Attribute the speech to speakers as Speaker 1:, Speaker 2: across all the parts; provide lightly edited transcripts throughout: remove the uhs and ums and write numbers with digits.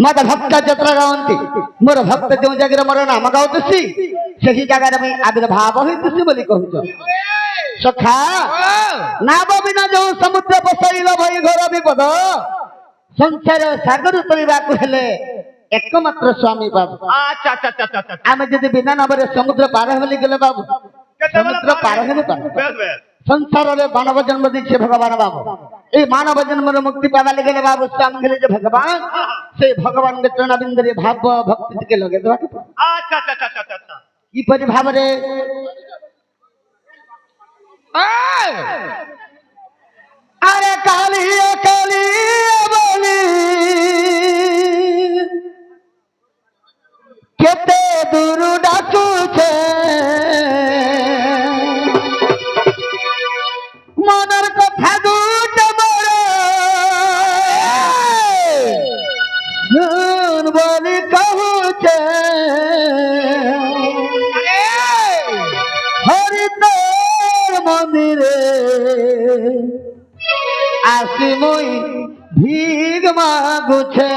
Speaker 1: मत भक्त जत्र गावन्ति मोर भक्त जो जगह मोर नाम गाउतसी सही जगह में आविर्भाव होइतसी बोली कहूछ सखा नाव बिना जो समुद्र बसैल भई घोर विपद संसार सागर तरिबाकु हेले एकमात्र स्वामी बाबू।
Speaker 2: अच्छा अच्छा अच्छा अच्छा
Speaker 1: आमे जदि बिना नावरे समुद्र पार हेली गेले बाबू समुद्र पार हेले संसार रे मानव जन्म दीछे भगवान बाबू ए मानव जन्म रे मुक्ति पावा गेले बाबू स्वामी गेले जे भगवान से भगवान के चरण बिंदरे भाव भक्ति के लगे देवा के
Speaker 2: अच्छा अच्छा अच्छा अच्छा
Speaker 1: ई परि भाव रे अरे काली काली बोली केते दूर डाकू छे मनर कथा दूट मोर सुन बोली कहू छे हरि तोर मंदिरे आसी मुई भीग मागू छे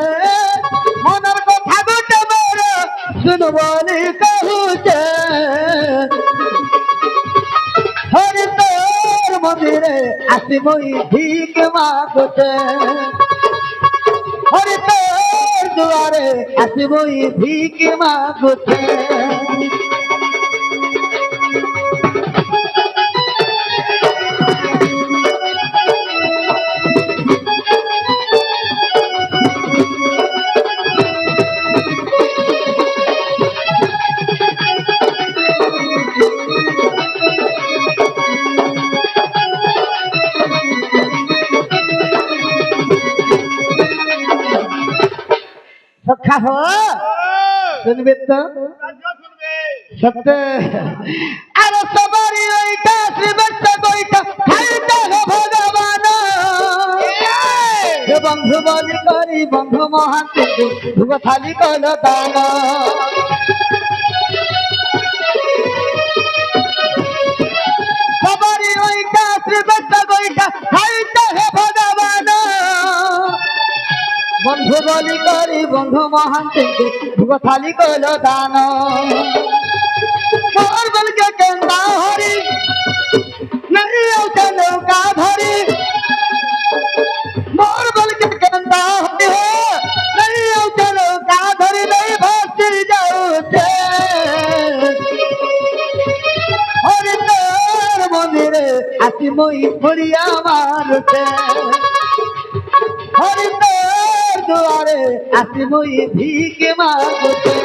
Speaker 1: मनर कथा गुटे मोर सुन बोली कहूचे हरि तोर मंदिरे आसी मुई भीख मागुचे हरि तोर दुआरे आसी मुई भीख मागुचे सखा हो सुनबे तो सत्य अरे सबरी ओइटा श्रीवत्स गोइटा खाइता हो भगवान हे बंधु बलि करी बंधु महांति भुग थाली कल दान सबरी ओइटा श्रीवत्स गोइटा खाइता हो भगवान बंधु बलि करी बंधु महांति भुग थाली कल दान मोर बल के केंदा हरी नहीं औते नौका धरी मोर बल के केंदा हरी नहीं औते नौका धरी नहीं भासी जाऊते हरि तोर मंदिरे आसी मोई पुरिया मारते हरि तोर दुआरे आसी मोई भीख मागते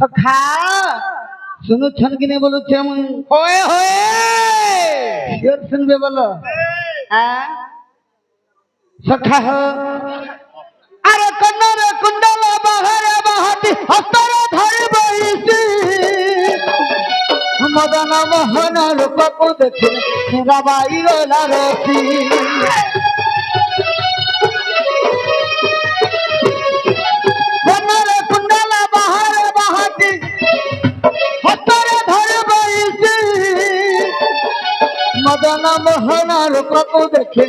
Speaker 1: सखा सुनो छन कि नहीं बोलो छम
Speaker 2: होए होए
Speaker 1: शेर सुनबे बोलो सखा हो अरे कन्नर कुंडल बाहर बहती हस्तर धरि बहिसी मदन मोहन रूप को देखि रबाई रोला रोसी कन्नर कुंडल बाहर बहती हस्तर धरि बहिसी मदन मोहन रूप को देखि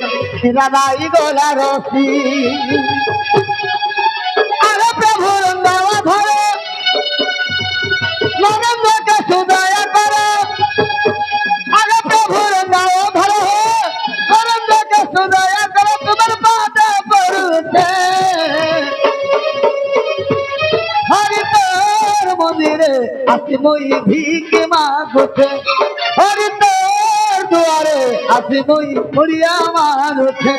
Speaker 1: রাধাই গোলা রসি আরে প্রভু রঙ্গাওয়া ধরে নরেন্দ্রকে সুদয়া করে আরে প্রভু রঙ্গাওয়া ধরে নরেন্দ্রকে সুদয়া করে তোমার পাদে পড়ুছে হরি তোর মন্দিরে আসি মই ভিক মাগুছে হরি তোর দুয়ারে আসি মই মরিয়া মারুছে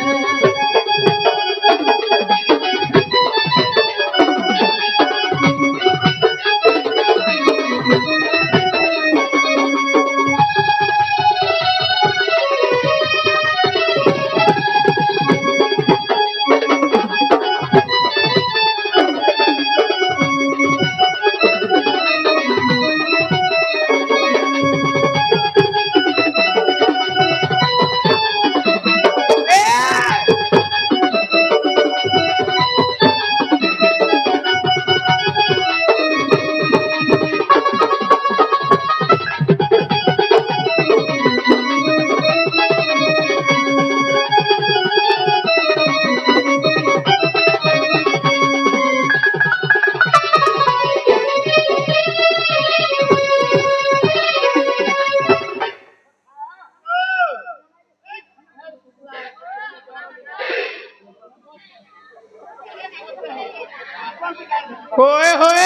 Speaker 2: होए होए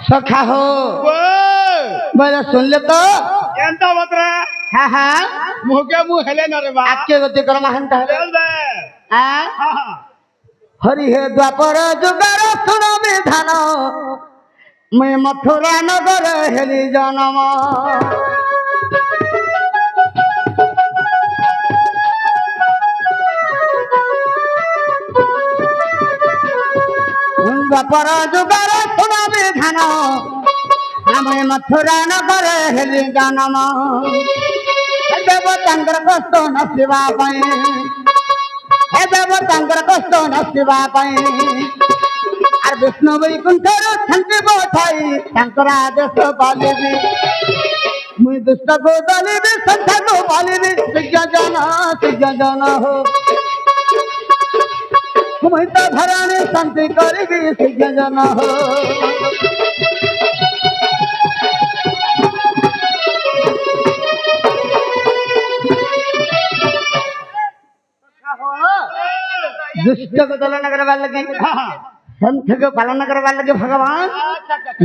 Speaker 1: सखा हो बोले सुन ले तो
Speaker 2: ಎಂತ ಮಾತ್ರ
Speaker 1: हाँ हाँ
Speaker 2: ಮುಖೆ ಮುಖ ಹೆಲೆ ನರೆ ಬಾ
Speaker 1: आके गति कर महंत है
Speaker 2: ಹೇಳ್ದೆ
Speaker 1: हरि हे द्वापर जुगार सुन विधान मैं मथुरा नगर हेली जनम द्वापर जुगार सुन विधान मैं मथुरा नगर हेली जनम देवतांकर कष्ट नसिबा पाए हे देवतांकर कष्ट नसिबा पाए আর বিষ্ণু বৈকুণ্ঠর শান্তি বঠাই তাঙ্কর আদেশ পালিবি মুই দুষ্ট গো দলিবি সন্ধ্যা গো পালিবি সিজ্ঞ জন হো মুই তো ধরণী শান্তি করিবি সিজ্ঞ জন হো दुष्ट को दलन करवा लगे संत को पालन करवा लगे भगवान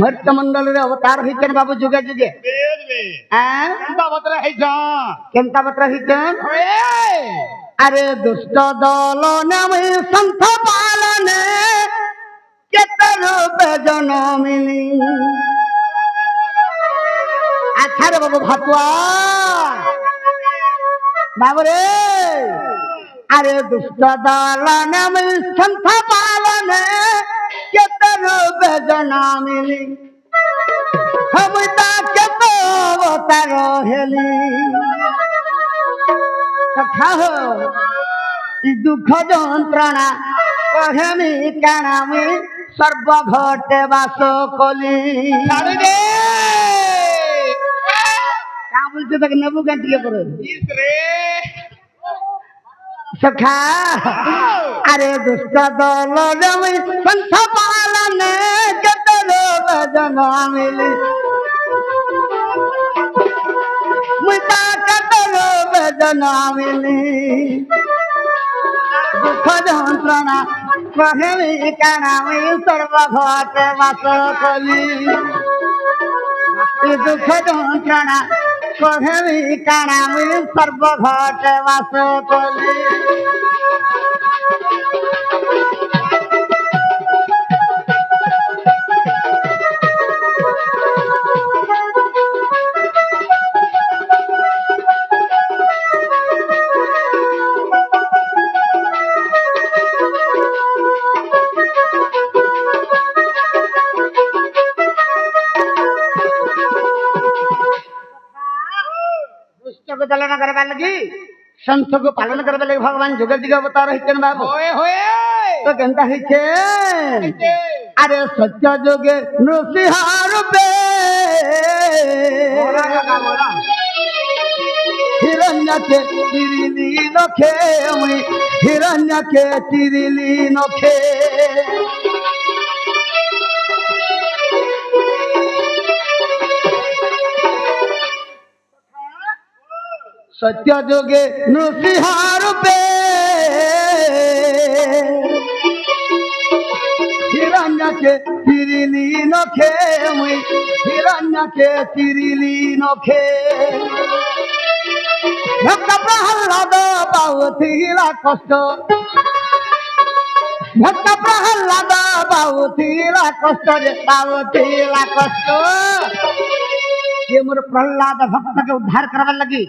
Speaker 1: मर्त मंडल रे अवतार हिचन बाबू जुगे जुगे
Speaker 2: ಬೇದ್ ಬೇ
Speaker 1: हैं
Speaker 2: ಎಂತ ಮಾತ್ರ ಹೈಜ
Speaker 1: केंता पत्र हिचन
Speaker 2: होए
Speaker 1: अरे दुष्ट दलन में संत पालन केतर जनमिनी अच्छा रे बाबू भातुआ बाबू रे अरे दुष्ट दलन में संत पालन केतर जनमिनी हम केतो अवतार हेली सखा हो इ दुख যন্ত্রণা কহেমি কানামি সর্ব ঘটে বাস কলি
Speaker 2: ছাড়ে দে
Speaker 1: কা বলছে তাকে নেবু গাঁটিয়ে পড়ে
Speaker 2: ইস রে
Speaker 1: সখা আরে দুষ্ট দল জমি পন্থ পালনে কত লোক জনমিলি মুতা কত লোক জনমিলি দুঃখ যন্ত্রণা কহেমি কানামি সর্ব ঘটে বাস কলি দুঃখ যন্ত্রণা কহেমি কানামি সর্ব ঘটে বাস কলি को दलन करवा लगी संत को पालन करवा लगी भगवान जुग जुग अवतार हिचन बाबू
Speaker 2: होए होए
Speaker 1: तो केंता हिचे अरे सत्य जुगे नृसिंह रूपे हिरण्य के चिरिली नखे मुई हिरण्य के चिरिली नखे सत्य जोगे नृसिंहार पे हिरण्य के चिरिली नखे मुई हिरण्य के चिरिली नखे भक्त प्रहल्लाद पाउथिला कष्ट भक्त प्रहल्लाद पाउथिला कष्ट रे पाउथिला कष्ट ये मोर प्रहल्लाद भक्त के उद्धार करवा लगी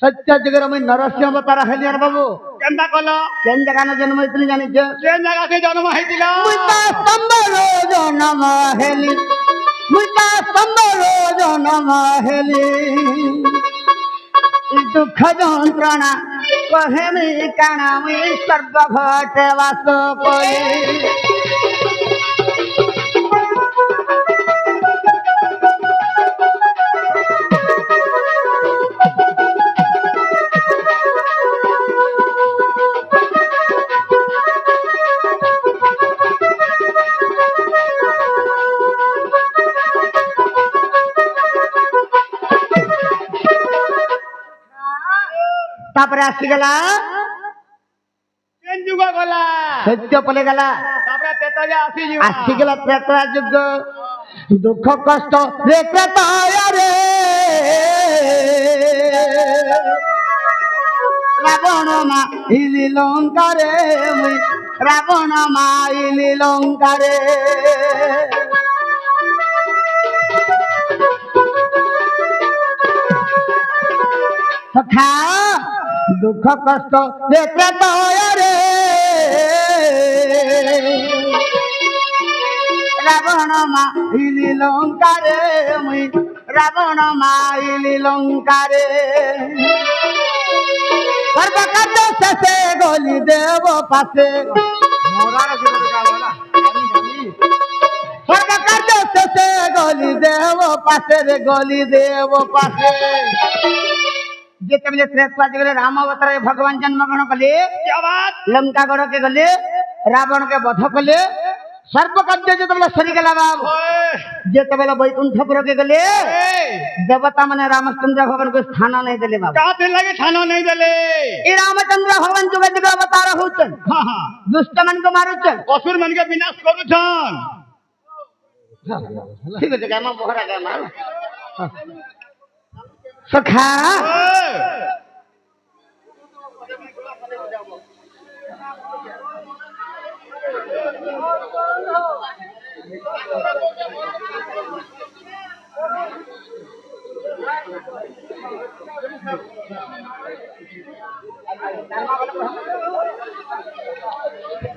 Speaker 1: सत्य जगह में नरसिंह अवतार हेलियार बाबू
Speaker 2: केंदा कलो
Speaker 1: केन जगह न जन्म इतनी जानी छ
Speaker 2: केन जगह से जन्म हैतिला
Speaker 1: मुता संबरो जन्म हेली मुता संबरो जन्म हेली दुख जंत्रणा कहे मी काना मी सर्व घट वास कोई तापर आसीगला
Speaker 2: केन जुग गला
Speaker 1: सत्य पले गला
Speaker 2: तापर तेतया आसी
Speaker 1: आसीगला त्रेता युग दुख कष्ट रे त्रेताया रे रावण मा इली लंका रे मुई रावण मा इली लंका रे सखा दुख कष्ट देते रे रावण माइली लंका रे मुई रावण माइली लंका रे सर्व कार्य शेषे गली देव पासे सर्व कार्य शेषे गली देव पासे रे गली देव पासे जेते त्रेता जगह राम अवतार भगवान जन्म ग्रहण कले
Speaker 2: क्या बात
Speaker 1: लंका गढ़ के गले रावण के वध कले सर्व कार्य जो सरीगला बाबू जेते वैकुंठपुर के गले देवता माने रामचंद्र भगवान को स्थान नहीं देले बाबू
Speaker 2: काते लगे थाना नहीं देले
Speaker 1: ई रामचंद्र भगवान जुग जुग अवतार होचन
Speaker 2: हां हां
Speaker 1: दुष्ट मन को मारुचन
Speaker 2: असुर मन के विनाश करूछन
Speaker 1: ठीक है गामा बोहरा गामा सखा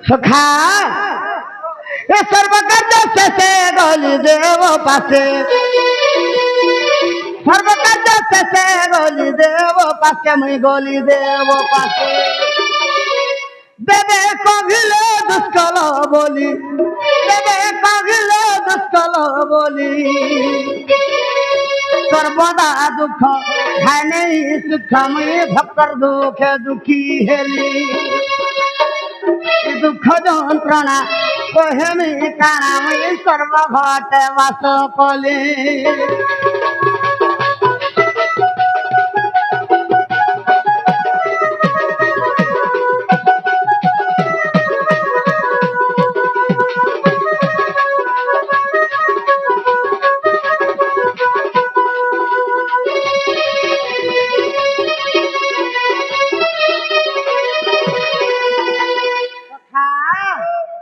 Speaker 1: सखा ये सर्व कार्य से गली देव पासे सर्व कार्य से गली देव पासे मुई गली देव पासे देवे कहिले दुष्कल बोली देवे कहिले दुष्कल बोली सर्वदा दुख है नहीं सुख मुई भक्तर दुख दुखी हेली दुख जंत्रणा कहे मी काना मुई सर्व घट वास कली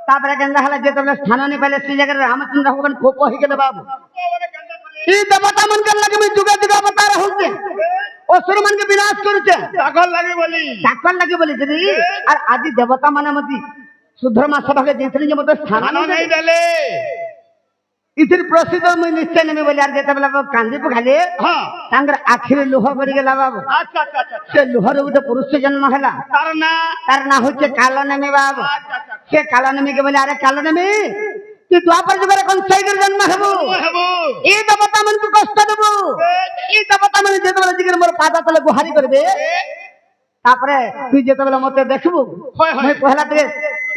Speaker 1: तापर गंगा हला जे तबले स्थान नहीं पहले सी जगह रामचंद्र भगवान कोप हो गेले बाबू ई देवता मन कर लगे मैं जुगा जुगा बता रहू छे असुर मन के विनाश करू छे
Speaker 2: ताकल लगे बोली
Speaker 1: जदी और आदि देवता माने मती सुधर्मा सभा के जेतली जे मत स्थान
Speaker 2: नहीं देले
Speaker 1: इथिर प्रसिद्ध मैं निश्चय नहीं बोले यार जेते बेला कांदी पखाले
Speaker 2: हां
Speaker 1: तांगर आखिर लोह पड़ी गेला बाबू
Speaker 2: अच्छा अच्छा अच्छा
Speaker 1: से लोहर उठे पुरुष से जन्म हला तार ना होचे कालनेमी बाबू से कालनेमी के बोले अरे कालनेमी তুই দ্বাপর যুগের কংসাইয়ের জন্ম হেবু
Speaker 2: হেবু
Speaker 1: এই দেবতা মানকে কষ্ট দেবু এই দেবতা মানে যেতবেলে দিগের মোর পাদা তলে গুহারি করবে তারপরে তুই যেতবেলে মতে দেখবু
Speaker 2: হয়, হয়।
Speaker 1: মুই পহলা থেকে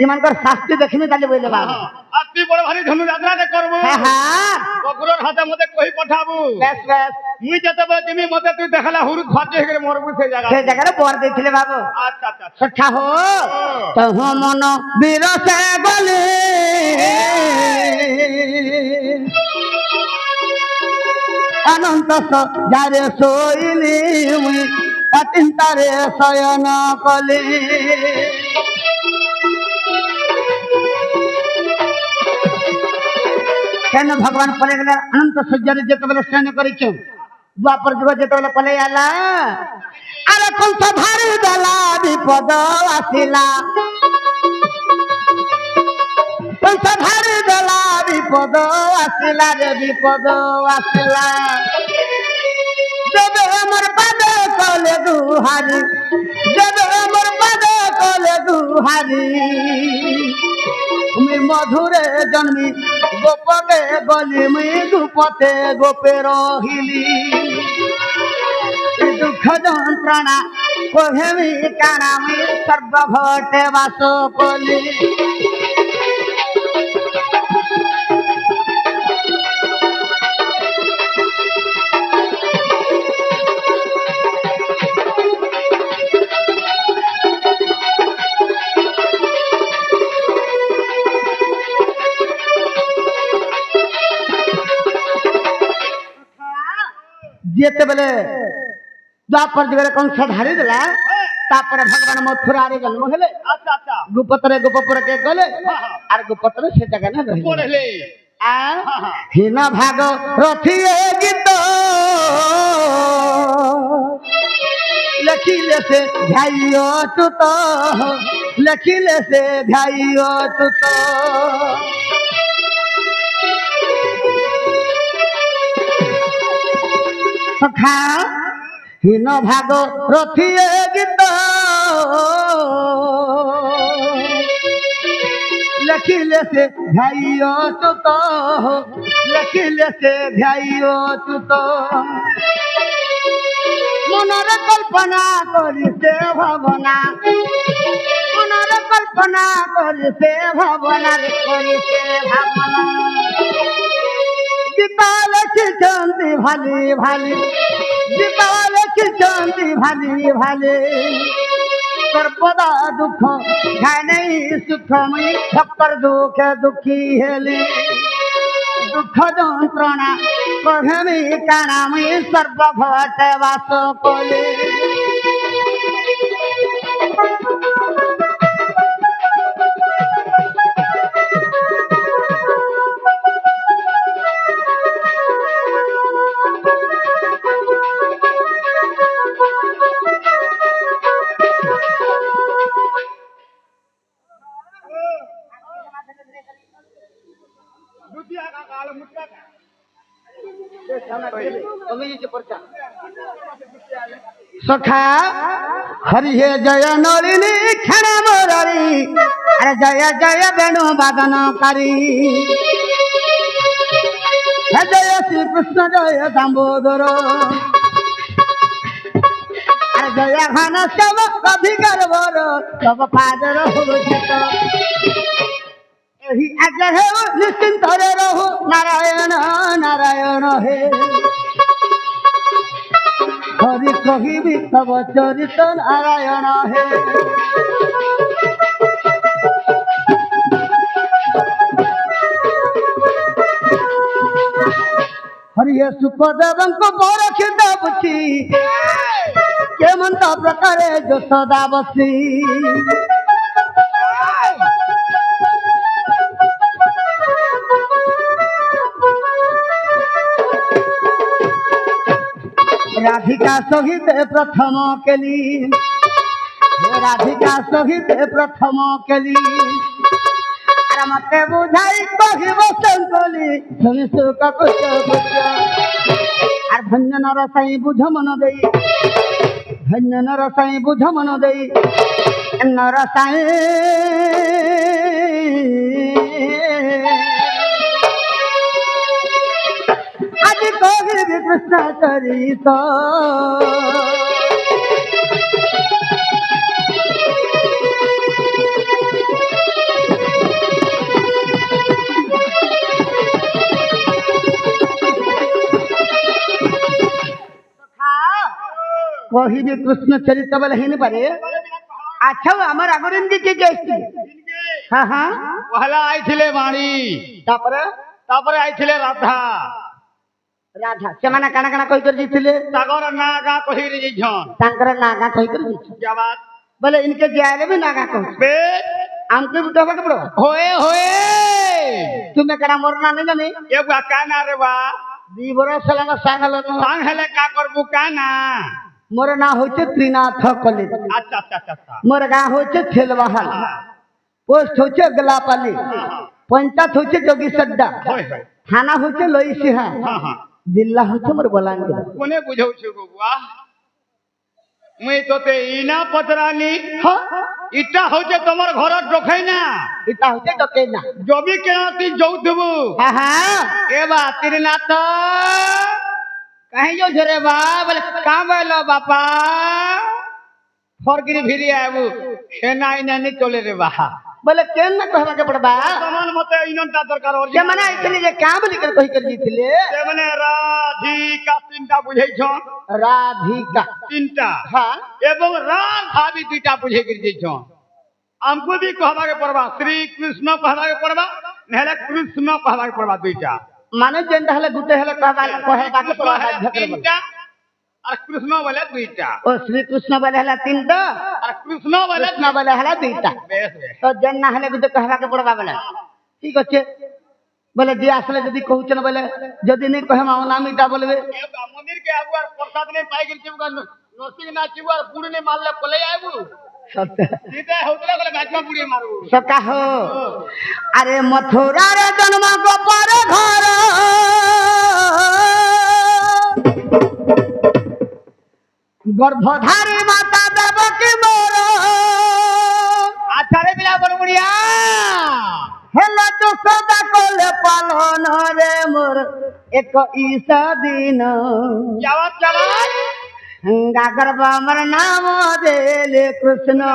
Speaker 1: ইমানকর শাস্তি দেখিমি তাহলে বইলে বাবা
Speaker 2: আর তুই বড় ভারী ধনু যাত্রাতে করবো
Speaker 1: হ্যাঁ হ্যাঁ
Speaker 2: বগুড়ার হাতে মতে কহি পঠাবু
Speaker 1: বেশ বেশ
Speaker 2: মুই যেতেবেলে তুমি মতে তুই দেখালা হুরু খরচ হয়ে গেলে মরবু সেই জায়গা
Speaker 1: সেই জায়গায় বর দিয়েছিলে বাবু
Speaker 2: আচ্ছা আচ্ছা
Speaker 1: সখা হো তহ মন বিরসে বলে অনন্ত যারে শৈলী মুই অচিন্তারে শয়ন কলে কেন ভগবান পলে গেলে অনন্ত সূর্যরে যেতবেলে শয়ন করেছ দ্বাপর যুগ যেতবেলে পলে আলা আরে কণ্ঠ ভারি দেলা বিপদ আসিলা কণ্ঠ ভারি দেলা বিপদ আসিলা রে বিপদ আসিলা যবে আমার পাদে কলে দুহারি যবে আমার পাদে কলে দুহারি তুমি মধুরে জন্মি গোপকে গলি মুই দুপতে গোপে রহিলি দুঃখ যন্ত্রণা কহেমি কানামি সর্বভটে বাস কলি যেতেবেলে দ্বাপর যুগের কংস ধারি দেলা তারপরে ভগবান মথুরা আরে জন্ম হলে
Speaker 2: আচ্ছা আচ্ছা
Speaker 1: গোপতরে গোপপুরকে গলে আর গোপতরে সে জায়গায় না রহিল
Speaker 2: পড়লে
Speaker 1: হীন ভাগ রথিয়ে গীত লেখিলে সে ধ্যাইয় তুত লেখিলে সে ধ্যাইয় তুত সখা হীন ভাগ রথিয়ে গীত লেখিলে সে ধ্যাইয় তুত লেখিলে সে ধ্যাইয় তুত মনরে কল্পনা করিছে ভাবনা মনরে কল্পনা করিছে ভাবনা রে করিছে ভাবনা গীতা লেখিছন্তি ভালি ভালি গীতা লেখিছন্তি ভালি ভালি সর্বদা দুঃখ খায় নাই সুখময়ী ভক্তর দুঃখে দুঃখী হেলি দুঃখ যন্ত্রণা কহেমি কানামি সর্বভটে বাস কলি সখা হরি হে জয় নলিনী ক্ষণা মুরারি আরে জয় জয় বেণু বাদনকারী হে জয় শ্রীকৃষ্ণ জয় দামোদর আরে জয় ঘন শ্যাম অধিকার বর তব পাদর হুচিত এই আজ্ঞা হেউ নিশ্চিন্তরে রহু নারায়ণ নারায়ণ হে হরি কহিবি তব চরিত নারায়ণ হে হরি হে সুখদেবଙ୍କୁ বরক্ষিତ ବୁଛି କେମନ୍ତ ପ୍ରକାରେ ଯଶୋଦା ବସି রাধিকা সহিতে প্রথম কেলি রাধিকা সহিতে প্রথম কেলি আর মতে বুঝাই কহিব শঙ্কলি শুনি সুখ কুচ কুচ আর ধন্য নর সাই বুঝ মন দেই ধন্য নর সাই বুঝ মন দেই নর সাই कृष्ण चरित कही भी कृष्ण चरित बोले ही नहीं पारे अच्छा हमार आगर इनके के हाँ हाँ
Speaker 2: पहला आइथिले बाणी
Speaker 1: तापर
Speaker 2: तापर आइथिले राधा
Speaker 1: राधा सेमाने काना काना कहि कर जीथिले
Speaker 2: तागर नागा कहि रे जइछन
Speaker 1: तांकर नागा कहि कर जीछ
Speaker 2: क्या बात
Speaker 1: बोले इनके जाले भी नागा कह
Speaker 2: बे
Speaker 1: हमके भी कहबा के पड़ो
Speaker 2: होए
Speaker 1: तुम्हें करा मोरना नहीं जाने
Speaker 2: ए बा काना रे बा
Speaker 1: दी बरस लगा सांगल
Speaker 2: सांग हेले का करबू काना
Speaker 1: मोर ना होचे त्रिनाथ कॉलेज
Speaker 2: अच्छा अच्छा अच्छा
Speaker 1: मोर गाँव होचे थेलवाहल पोस्ट होचे गलापाली पंचायत होचे जोगी सड्डा
Speaker 2: होय होय
Speaker 1: थाना होचे लोई सिंहा
Speaker 2: हां हां
Speaker 1: जिल्ला होचे मोर बलांगीर
Speaker 2: कोने बुझौ छु बुआ मुई तोते इना पतरानी
Speaker 1: हाँ
Speaker 2: इटा होचे तमर घर डोखै ना
Speaker 1: इता होचे डके ना
Speaker 2: जबी केनाती जौथबू
Speaker 1: हाँ हाँ
Speaker 2: ए बा त्रिनाथ कहीं जो झरे बा बोले का बोलो बापा फरगिरी भिरी आबू सेना इना नहीं चले रे बा
Speaker 1: बोले केन ना कहबा के पड़बा
Speaker 2: समान मते इनंता दरकार और
Speaker 1: जे मने इतने जे काम लिकर कहि कर जीथिले
Speaker 2: से मने राधिका तीनटा बुझै छन
Speaker 1: राधिका
Speaker 2: तीनटा
Speaker 1: हाँ
Speaker 2: एवं राधा भी दुईटा बुझे गिर जै छन हमको भी कहबा के पड़बा श्री कृष्ण कहबा के पड़बा नहले कृष्ण कहबा के पड़बा दुईटा
Speaker 1: माने जेंदा हले गुटे हले कहबा के पड़बा झगड़े बोले
Speaker 2: तीनटा और कृष्ण बोले दुईटा
Speaker 1: ओ श्री कृष्ण बोले हला तीनटा
Speaker 2: और कृष्ण बोले
Speaker 1: कृष्ण बोले हला दुईटा
Speaker 2: बेस बेस
Speaker 1: तो जेन्ना हले गुटे कहबा के पड़बा बोले ठीक আছে बोले जे आसले जदी कहउचन बोले जदी नहीं कहे माओ नामीटा बोलबे
Speaker 2: ए मंदिर के आगु और प्रसाद ने पाई गिर चिबगा नोसी ना चिबा और बुढ़ ने मारले पले आबू
Speaker 1: सत्य
Speaker 2: सीधे होतले बोले गाछमा बुढ़ी मारू
Speaker 1: सका हो अरे मथुरा रे जन्म को पर घर गर्भधारी माता देवकी मोर
Speaker 2: अच्छा रे बिला बड़मुड़िया
Speaker 1: हेला तो सदा कोले पालन रे मोर एक ईसा दिन
Speaker 2: जावत जावत
Speaker 1: गागर बामर नाम देले कृष्ण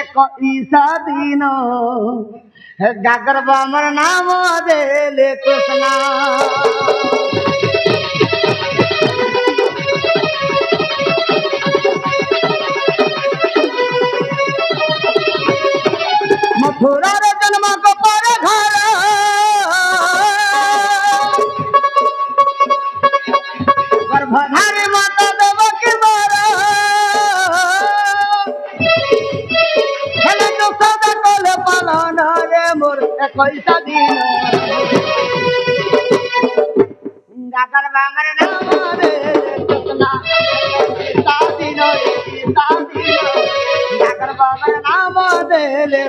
Speaker 1: एक ईसा दिन गागर बामर नाम देले कृष्ण मथुरा रे जन्म को पर घर गर्भधारी माता देवकी मोर हेले तो सदा कोले पालन रे मोर एकैसा दिन गागर बामर नाम रे कृष्ण ईसा दिन गागर बामर नाम देले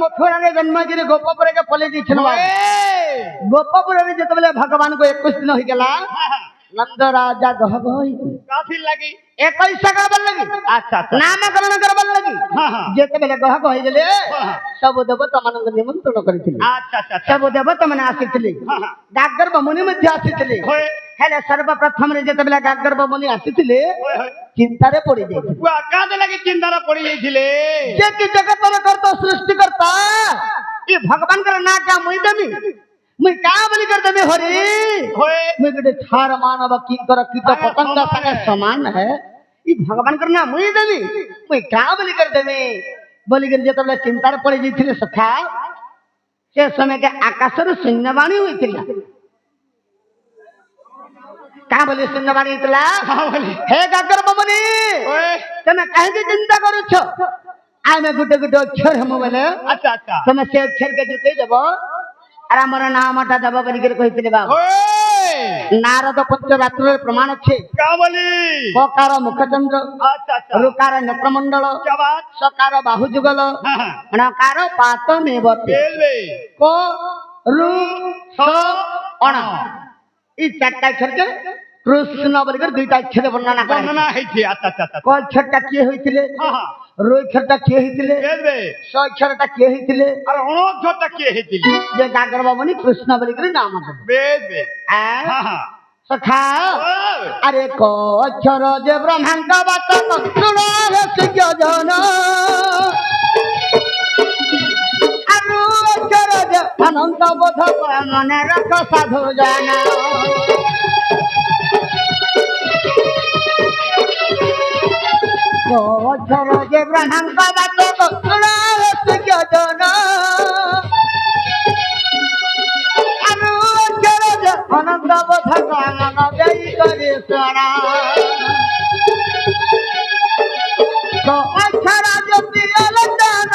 Speaker 1: मथुरा जन्मगिरी गोपपुर के पले गोपपुर जिते भगवान को 21 दिन हो गला नंद राजा गह
Speaker 2: काफी लगी
Speaker 1: 21 करबल लगी
Speaker 2: अच्छा अच्छा
Speaker 1: नामकरण करबल लगी
Speaker 2: हां हां
Speaker 1: जेते बेले गह गहि गेले सब देवता मानक निमंत्रण करिथिले
Speaker 2: अच्छा अच्छा
Speaker 1: सब देवता माने आसीथिले
Speaker 2: हां हां
Speaker 1: गागर बमुनि मध्ये आसीथिले
Speaker 2: होय
Speaker 1: हेले सर्वप्रथम रे जेते बेले गागर बमुनि आसीथिले
Speaker 2: होय होय
Speaker 1: चिंतारे पड़ी जाइथिले
Speaker 2: बुआ कादे लगी चिंतारा पड़ी जाइथिले
Speaker 1: जे कि जगत रे करतो सृष्टि करता ई भगवान कर ना का मुई देमी मुई का बलि कर देमी हरि
Speaker 2: होय
Speaker 1: मुई गडे छार मानव की कर कीट पतंग संगे समान है ई भगवान कर ना मुई देमी मुई का बलि कर देमी बलि कर जेते बेले चिंतारे पड़ी जाइथिले सखा से समय के आकाश रे शून्यवाणी होइतिला का बोले शून्यवाणी होइतिला
Speaker 2: हां बोली
Speaker 1: हे गागर बमनी
Speaker 2: ओए
Speaker 1: तमे काहे की चिंता करू छो आमे गुटे गुटे अक्षर हम बोले
Speaker 2: अच्छा अच्छा
Speaker 1: तमे से अक्षर के जते देबो ଆରେ ଆମର ନାମଟା ଦେବ ବୋଲିକିରି କହିଥିଲେ ବାବୁ।
Speaker 2: ओए
Speaker 1: ନାରଦ ପଞ୍ଚ ରାତ୍ରରେ ପ୍ରମାଣ ଅଛି।
Speaker 2: क्या बोली
Speaker 1: କକାର ମୁଖଚନ୍ଦ୍ର,
Speaker 2: अच्छा अच्छा
Speaker 1: ରୁକାର ନେତ୍ରମଣ୍ଡଳ,
Speaker 2: क्या बात
Speaker 1: ସକାର ବାହୁ ଯୁଗଲ,
Speaker 2: हाँ हाँ
Speaker 1: ଣକାର ପାତ ମେବତି,
Speaker 2: रेलवे
Speaker 1: କ ରୁ ସ ଅଣ। এই চারটা অক্ষরকে কৃষ্ণ বলিকরি দুইটা অক্ষরে বর্ণনা করা হয়েছে।
Speaker 2: वर्णना है थी अच्छा अच्छा अच्छा
Speaker 1: ক অক্ষরটা কিଏ হইଥିଲେ,
Speaker 2: हाँ हाँ
Speaker 1: ରୁ অক্ষরটা কিଏ হইଥିଲେ,
Speaker 2: रेलवे
Speaker 1: স অক্ষরটা কিଏ হইଥିଲେ,
Speaker 2: अरे अनोख तक के है थी
Speaker 1: যে গাগর বাবনি কৃষ্ণ বলিকরি নাম দেবে।
Speaker 2: रेलवे हाँ हाँ
Speaker 1: সখা
Speaker 2: ओए
Speaker 1: আরে ক অক্ষর যে ব্রহ্মাণ্ড বাত শুণারে শিজ্ঞ জন, আরু অক্ষর যে অনন্ত বোধ মনে রাখ সাধু জন। ক অক্ষর যে ব্রহ্মাণ্ড বাত শুণারে শিজ্ঞ জন, আরু অক্ষর যে অনন্ত বোধ মন দেই করে শোনা। ক অক্ষর যদি আলোচন,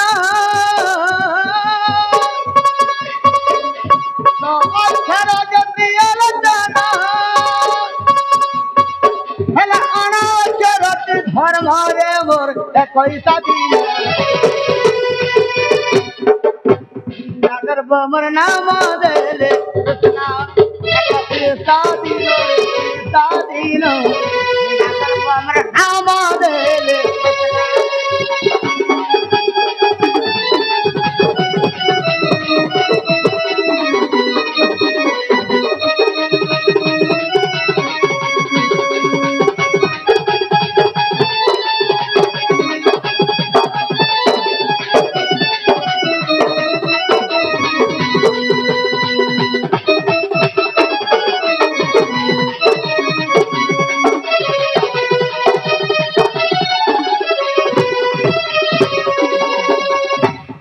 Speaker 1: ক অক্ষর যদি আলোচন, হেলা অণ অক্ষরটি ধর্মরে মোর একইসা দিন। নাগর বমর নাম দেলে কৃষ্ণ একইসা দিন, একইসা দিন। নাগর বমর নাম দেলে কৃষ্ণ।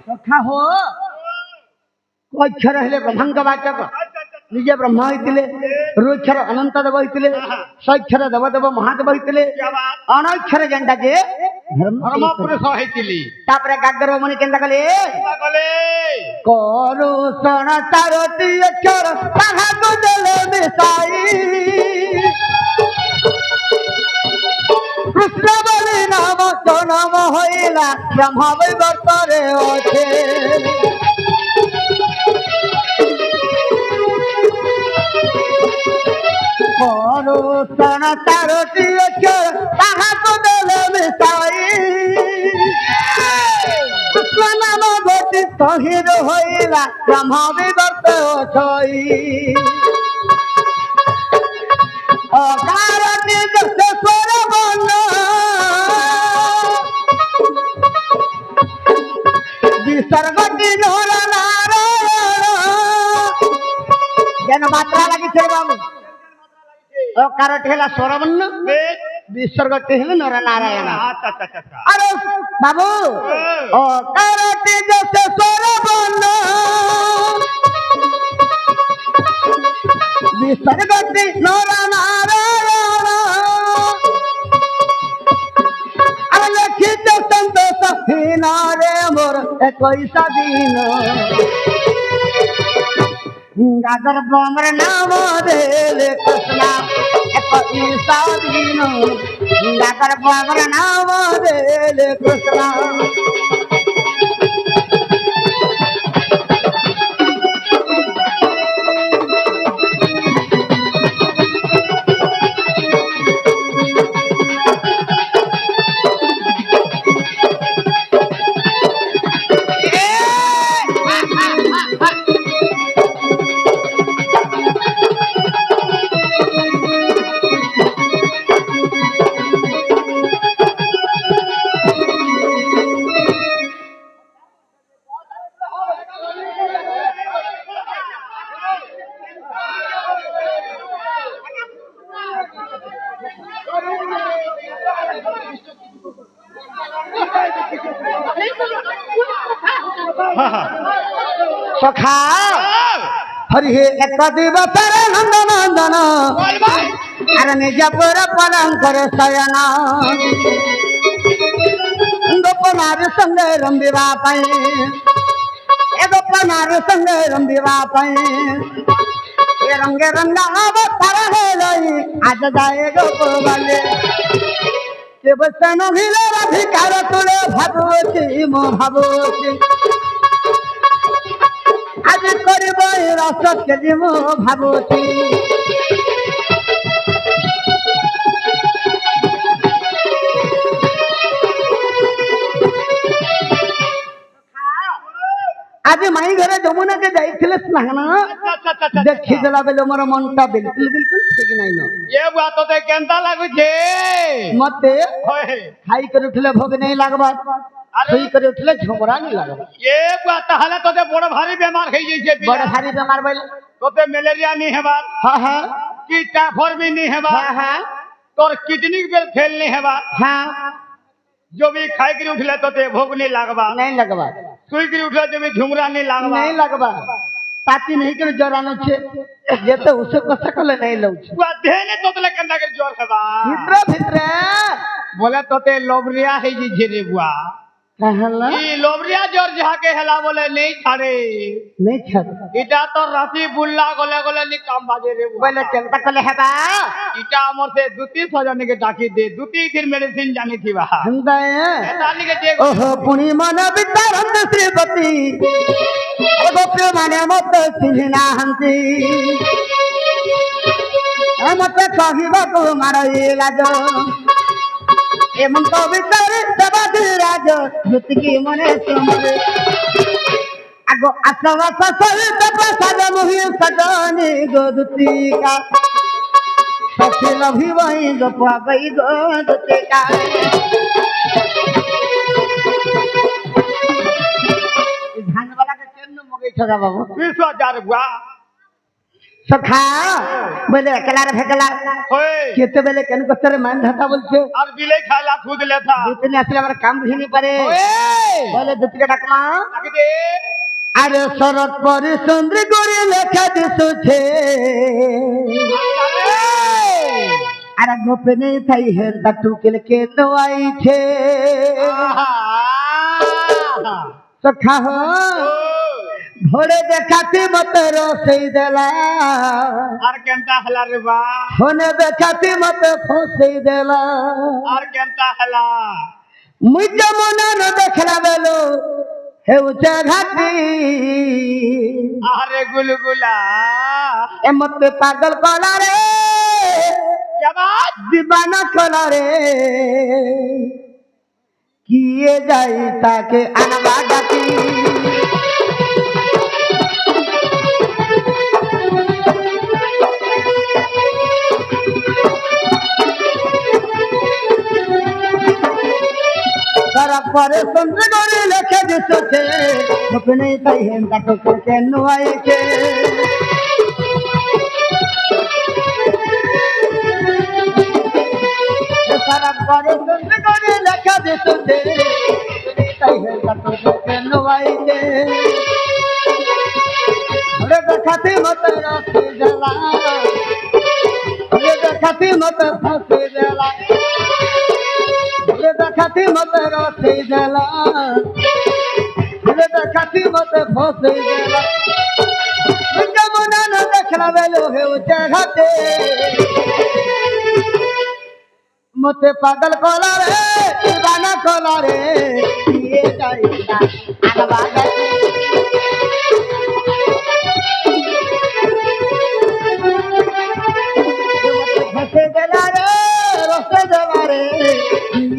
Speaker 1: সখা হো অক্ষর হেলে ব্রহ্মাঙ্গ বাচক, নিজে ব্রহ্মা হইলে, রুক্ষর ଅନନ୍ତ ଦେବ ହେଇଥିଲେ, ସ୍ୱକ୍ଷର ଦେବଦେବ ମହାଦେବ ହେଇଥିଲେ,
Speaker 2: क्या बात
Speaker 1: ଅଣକ୍ଷର ଯେନ୍ଟା ଯେ
Speaker 2: धर्म
Speaker 1: ଧର୍ମ।
Speaker 2: पुरुष है थी
Speaker 1: ତାପରେ ଗାଗର ମଣି କେନ୍ତା କଲେ,
Speaker 2: बोले
Speaker 1: କରୁ ଶଣ ତାରଟି ଅକ୍ଷର ତାହାକୁ ଦେଲେ ମିଶାଇ, କୃଷ୍ଣ ବୋଲି ନାମ ଜନମ ହୋଇଲା ବ୍ରହ୍ମ ବୈବର୍ତ୍ତରେ ଅଛେ। କରୁ ଶଣ ତାରଟି ଅକ୍ଷର ତାହାକୁ ଦେଲେ ମିଶାଇ, କୃଷ୍ଣ ନାମ ଘଟି ତହିଁର ହୋଇଲା ବ୍ରହ୍ମ ବିବର୍ତ୍ତ ଅଛଇ। ଅକାରଟି ଯଶେଶ୍ୱର ବନ, ବିସର୍ଗଟି ନର ନାରାୟଣ। যেন মাত্রা লাগিছে বাবু। অকারটি ହେଲା ସ୍ୱରବର୍ଣ୍ଣ, বিসর্গটি হলো নর নারায়ণ।
Speaker 2: अच्छा अच्छा अच्छा
Speaker 1: আরে বাবু অকারটি যশেশ্বর বর্ণ, বিসর্গটি নর নারায়ণ। আর লেখিত সন্তোষ হীন রে মোর একইসা দিন। গাগর ব্রহ্মর নাম দেলে কৃষ্ণ একইসা দিন। গাগর ব্রহ্মর নাম দেলে কৃষ্ণ। সখা হরি হে এক দিবসর নন্দন নন্দন আর নিজ পুর পলঙ্কর শয়ন গোপনার সঙ্গে রম্বিবা পাই एगो पनार संगे रंगीवा पाई ये रंगे रंगा अब तारा है लई आज जाएगो कोबाले के बसन भिले अधिकार तुले भाबुची मो भाबुची आज करब रस के जी मो भाबुची आज माई घरे जमुना के जाइथिले स्नान देखि देला बेले मोर मनटा बिल्कुल बिल्कुल ठीक नाही न
Speaker 2: ये बात तो ते केंता लागु छे
Speaker 1: मते
Speaker 2: होय
Speaker 1: खाई कर उठले भोग नहीं लागबा सोई कर उठले झोमरा नहीं लागबा
Speaker 2: ये बात ताहले तो ते बड़ भारी बीमार होई जई छे
Speaker 1: बड़ भारी बीमार भइल
Speaker 2: तो ते मलेरिया नहीं हेबा
Speaker 1: हां हां
Speaker 2: की टाइफाइड भी नहीं हेबा
Speaker 1: हां हां
Speaker 2: तोर किडनी बेल फेल नहीं हेबा
Speaker 1: हां
Speaker 2: जो भी खाई कर उठले तो ते भोग नहीं लागबा
Speaker 1: नहीं लगबा
Speaker 2: सुई कर उठले जो भी झुमरा नहीं लागबा
Speaker 1: नहीं लगबा ताती नहीं कर जरानो छे जेते उसे कसकले नहीं लउ छे
Speaker 2: तू देने तो तले केंदा कर जोर हेबा
Speaker 1: भीतर भीतर
Speaker 2: बोले तो ते लोबरिया है जी झेरे बुआ
Speaker 1: कहला
Speaker 2: ई लोबरिया जोर जहा के हेला बोले नहीं छाड़े
Speaker 1: नहीं छत
Speaker 2: इटा तो राती बुल्ला गोले गोले नि काम बाजे रे बुआ
Speaker 1: बोले केंता कले हेबा
Speaker 2: इटा हमर से दुती सजने के डाकी दे दुती दिन मेडिसिन जानी थी बा
Speaker 1: हंदा
Speaker 2: ताली के जे
Speaker 1: ओहो पुनी मन विद्यारंद श्रीपति ओगो प्रेमाने मत सिहिना हंसी मत कहिबा को मारई लाजो एमन तो विचार दबादी राजो जुतकी मने सुमरे आगो असवा ससल तपसा मोहि सजनी गो दुती का सखी लभी वही गो पाबई गो दुती का धान वाला के केन मगे छोरा बाबू
Speaker 2: 20000 बुआ
Speaker 1: सखा बोले एकला रे फेकला
Speaker 2: होय
Speaker 1: केते बेले केन कस्तरे मान धाता बोलछे
Speaker 2: और बिले खाला खुद लेता
Speaker 1: इतने असले हमर काम भी नहीं पारे
Speaker 2: ओए
Speaker 1: बोले दुतिया डाकमा
Speaker 2: ताकी दे
Speaker 1: अरे शरत पर सुंदर गोरी लेखा दिसु छे अरे गोपने थई है तटू के तो आई छे सखा हो घोड़े देखाती मत रोसई देला
Speaker 2: और केंता हला रे बा
Speaker 1: होने देखाती मत फसई देला
Speaker 2: और केंता हला
Speaker 1: मुझे मना न देखला बेलो हे उचा घाटी
Speaker 2: अरे गुलगुला
Speaker 1: ए मत पागल कला रे
Speaker 2: क्या बात
Speaker 1: दीवाना कला रे किए जाई ताके अनवा डाकी सर पर सुंदर गोरी लेखे दिसो छे अपने तई है तक के नुआई के सर पर सुंदर गोरी लेखे दिसो छे तई है तक के नुआई के अरे देखती मत राखी जला अरे देखती मत फंसी जला देखती मत रोसे जला देखती मत फंसे जला जमुना न देखला बेलो हे चढ़ते मते पागल कोला रे दीवाना कोला रे ये जाईता अनवा फंसे जला रे रोसे जला रे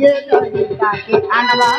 Speaker 1: ये जाईता के अनवा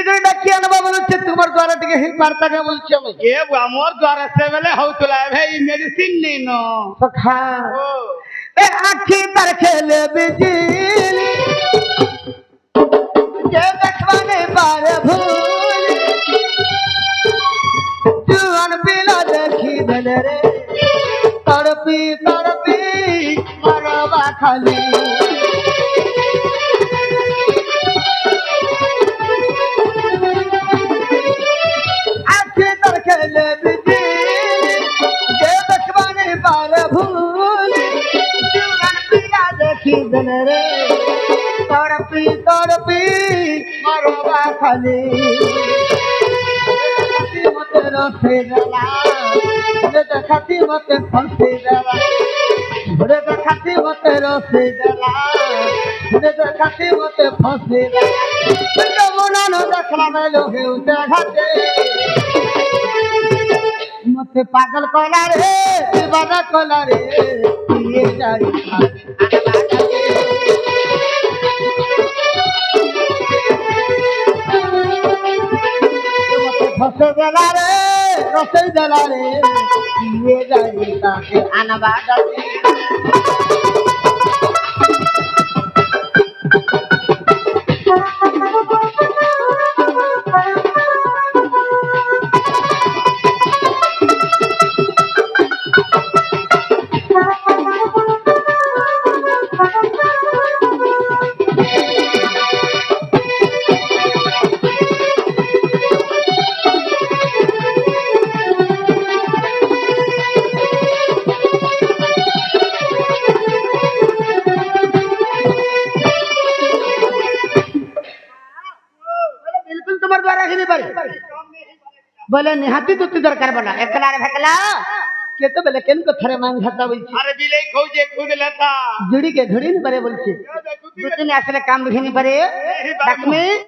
Speaker 1: করে ডাকি আনবা বলছে তোমার দ্বারা থেকে হি পারতাকে বলছি আমি
Speaker 2: এ বুয়া মোর দ্বারা সে বেলে হউতলা ভাই মেডিসিন নেই ন
Speaker 1: সখা
Speaker 2: ও
Speaker 1: এ আখি তার খেলে বিজিলি যে দেখবানে পারে ভুল জুয়ান পিলা দেখি দেলে রে তড়পি তড়পি মরবা খালি আখি তার খেলে বিজিলি যে দেখবানে পারে ভুল জুয়ান পিলা দেখি দেলে রে তড়পি তড়পি মরবা খালি মতে রসে দেলা দেখাতি মতে ফসে দেলা ঘুরে দেখাতি মতে রসে দেলা ঘুরে দেখাতি মতে ফসে দেলা মনানো দেখলা মেলো হেউতে ঘাটে মতে পাগল কলা রে দিবানা কলা রে দিয়ে যাই ফসে দেলা রে রসে দেলা রে দিয়ে যাই তাকে আনবা ডাকে बिल्कुल तुम्हारे द्वारा ही नहीं पारे बोले निहाती तुती दरकार बना एकला रे भकला के तो बोले केन को थरे मांग घाटा बोलছি
Speaker 2: আরে বিলে খোঁজে খুদ লেতা
Speaker 1: जुड़ी के घड़ी नहीं पारे बोलছি দুদিন আসলে কাম লিখে नहीं पारे ডাকমে